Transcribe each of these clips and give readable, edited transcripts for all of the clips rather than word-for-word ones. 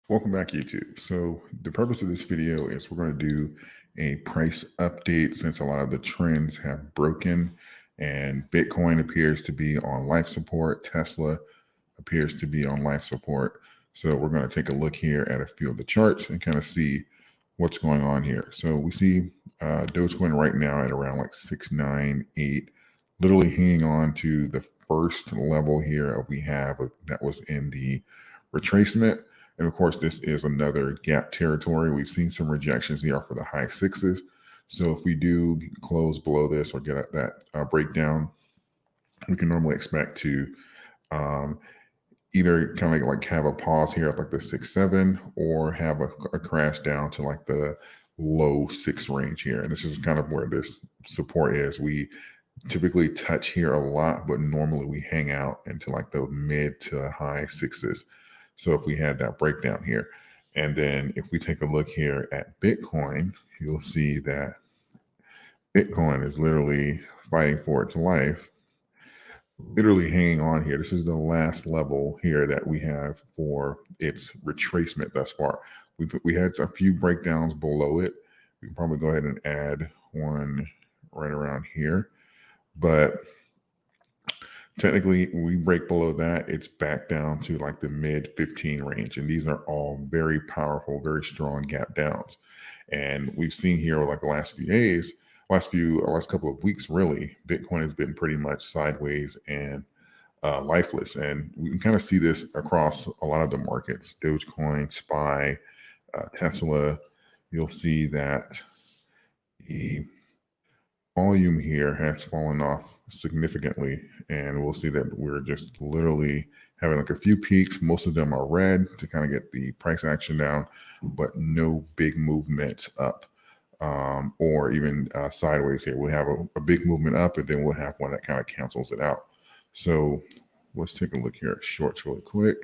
Welcome back, YouTube. So the purpose of this video is we're going to do a price update since a lot of the trends have broken and Bitcoin appears to be on life support. Tesla appears to be on life support. So we're going to take a look here at a few of the charts and kind of see what's going on here. So we see Dogecoin right now at around like 698, literally hanging on to the first level here we have that was in the retracement. And of course, this is another gap territory. We've seen some rejections here for the high sixes. So if we do close below this or get at that breakdown, we can normally expect to um, either kind of like have a pause here at like the 6-7 or have a crash down to like the low 6 range here. And this is kind of where this support is. We typically touch here a lot, but normally we hang out into like the mid to high sixes. So if we had that breakdown here, and then if we take a look here at Bitcoin, you'll see that Bitcoin is literally fighting for its life, literally hanging on here. This is the last level here that we have for its retracement thus far. We had a few breakdowns below it. We can probably go ahead and add one right around here, but technically we break below that, it's back down to like the mid 15 range. And these are all very powerful, very strong gap downs. And we've seen here like the last few days, last couple of weeks, really, Bitcoin has been pretty much sideways and lifeless. And we can kind of see this across a lot of the markets, Dogecoin, SPY, Tesla. You'll see that the volume here has fallen off significantly, and we'll see that we're just literally having like a few peaks. Most of them are red to kind of get the price action down, but no big movement up or even sideways here. We'll have a big movement up, and then we'll have one that kind of cancels it out. So let's take a look here at shorts really quick.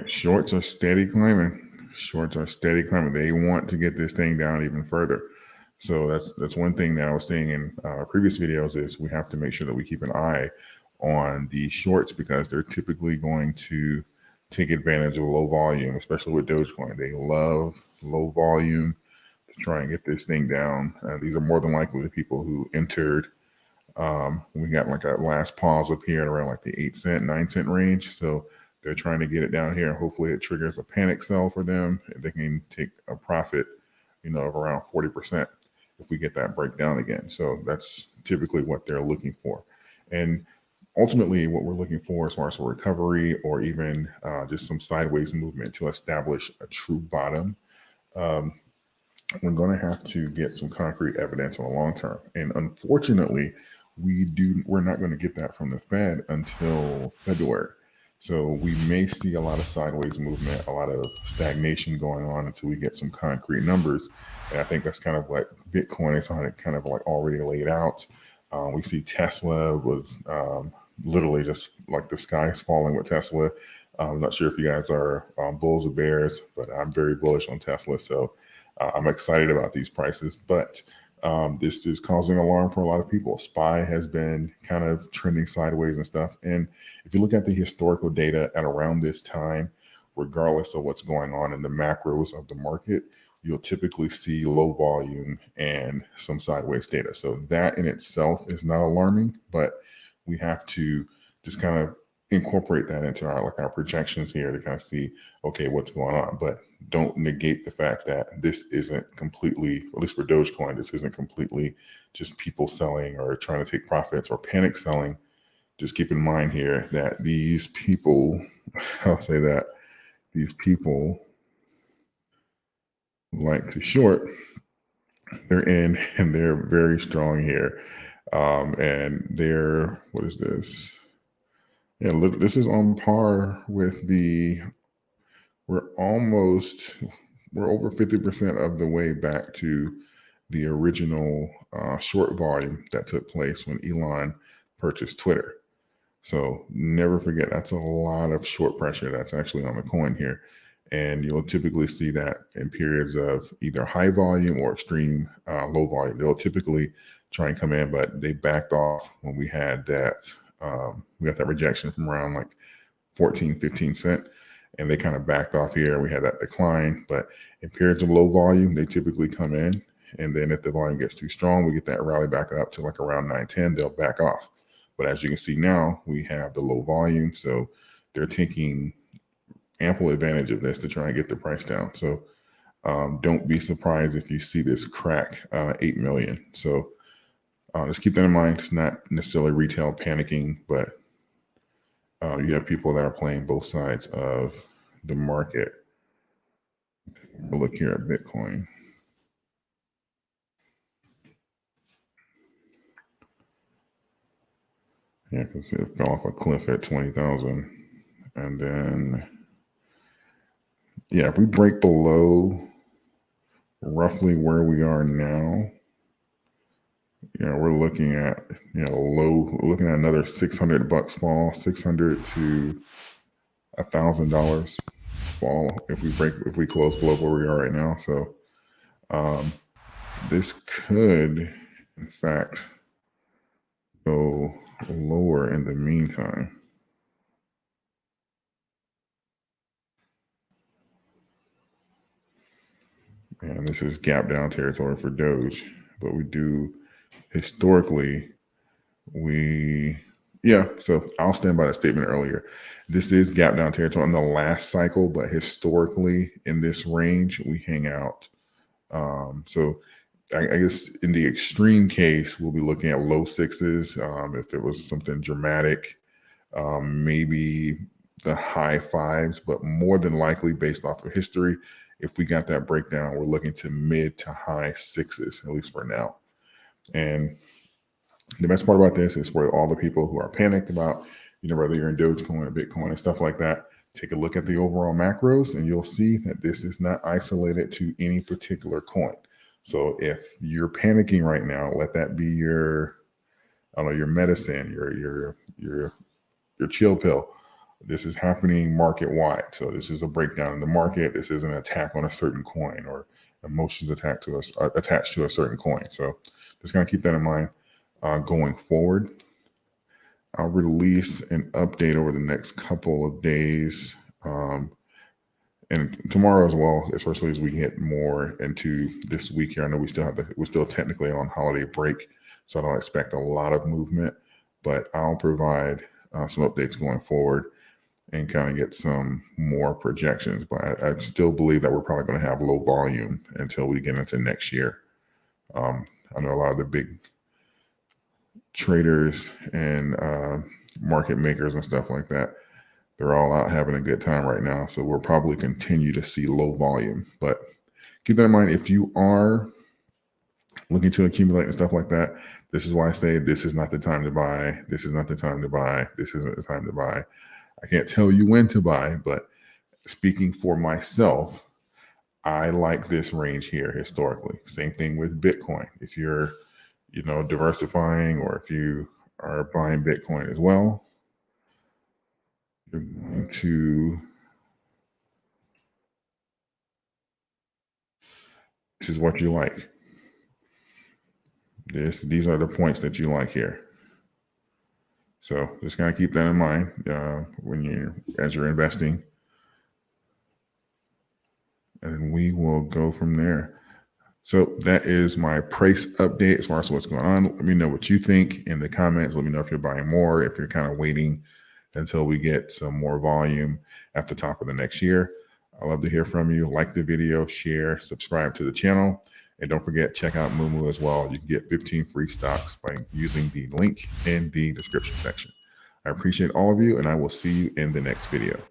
Shorts are steady climbing. Shorts are steady climbing. They want to get this thing down even further. So that's one thing that I was saying in previous videos is we have to make sure that we keep an eye on the shorts because they're typically going to take advantage of low volume, especially with Dogecoin. They love low volume to try and get this thing down. These are more than likely the people who entered. We got like a last pause up here at around like the 8-cent, 9-cent range. So they're trying to get it down here. Hopefully it triggers a panic sell for them. And they can take a profit, of around 40% if we get that breakdown again. So that's typically what they're looking for. And ultimately what we're looking for as far as a recovery or even just some sideways movement to establish a true bottom, we're going to have to get some concrete evidence on the long term. And unfortunately, we're not going to get that from the Fed until February. So we may see a lot of sideways movement, a lot of stagnation going on until we get some concrete numbers. And I think that's kind of what Bitcoin is kind of like already laid out. We see Tesla was literally just like the sky is falling with Tesla. I'm not sure if you guys are bulls or bears, but I'm very bullish on Tesla. So I'm excited about these prices, but this is causing alarm for a lot of people. SPY has been kind of trending sideways and stuff. And if you look at the historical data at around this time, regardless of what's going on in the macros of the market, you'll typically see low volume and some sideways data. So that in itself is not alarming, but we have to just kind of incorporate that into our projections here to kind of see, okay, what's going on. But don't negate the fact that this isn't completely, at least for Dogecoin, this isn't completely just people selling or trying to take profits or panic selling. Just keep in mind here that these people, I'll say that these people like to short, they're in and they're very strong here. And they're, what is this? Yeah, look, this is on par with we're over 50% of the way back to the original short volume that took place when Elon purchased Twitter. So never forget, that's a lot of short pressure that's actually on the coin here. And you'll typically see that in periods of either high volume or extreme low volume. They'll typically try and come in, but they backed off when we had that. We got that rejection from around like 14, 15 cent. And they kind of backed off here. We had that decline, but in periods of low volume, they typically come in. And then if the volume gets too strong, we get that rally back up to like around 910, they'll back off. But as you can see now, we have the low volume. So they're taking ample advantage of this to try and get the price down. So don't be surprised if you see this crack 8 million. So just keep that in mind. It's not necessarily retail panicking, but you have people that are playing both sides of the market. We'll look here at Bitcoin. Yeah, because it fell off a cliff at 20,000. And then, yeah, if we break below roughly where we are now, we're looking at, looking at another $600 fall, $600 to $1,000 fall if we close below where we are right now. So this could, in fact, go lower in the meantime. And this is gap down territory for Doge, but we do historically, so I'll stand by that statement earlier. This is gap down territory on the last cycle, but historically in this range, we hang out. So I guess in the extreme case, we'll be looking at low sixes. If there was something dramatic, maybe the high fives, but more than likely based off of history, if we got that breakdown, we're looking to mid to high sixes, at least for now. And the best part about this is for all the people who are panicked about, whether you're in Dogecoin or Bitcoin and stuff like that, take a look at the overall macros and you'll see that this is not isolated to any particular coin. So if you're panicking right now, let that be your medicine, your chill pill. This is happening market wide. So this is a breakdown in the market. This is an attack on a certain coin or emotions attached to a certain coin. So just gonna keep that in mind going forward. I'll release an update over the next couple of days and tomorrow as well, especially as we get more into this week here. I know we're still technically on holiday break, so I don't expect a lot of movement, but I'll provide some updates going forward and kind of get some more projections. But I still believe that we're probably going to have low volume until we get into next year. I know a lot of the big traders and market makers and stuff like that, they're all out having a good time right now. So we'll probably continue to see low volume. But keep that in mind, if you are looking to accumulate and stuff like that, this is why I say this is not the time to buy. This is not the time to buy. This isn't the time to buy. I can't tell you when to buy, but speaking for myself, I like this range here historically. Same thing with Bitcoin. If you're, diversifying, or if you are buying Bitcoin as well, you're going to, this is what you like. These are the points that you like here. So just kind of keep that in mind as you're investing. And we will go from there. So that is my price update as far as what's going on. Let me know what you think in the comments. Let me know if you're buying more, if you're kind of waiting until we get some more volume at the top of the next year. I'd love to hear from you. Like the video, share, subscribe to the channel. And don't forget, check out Moomoo as well. You can get 15 free stocks by using the link in the description section. I appreciate all of you, and I will see you in the next video.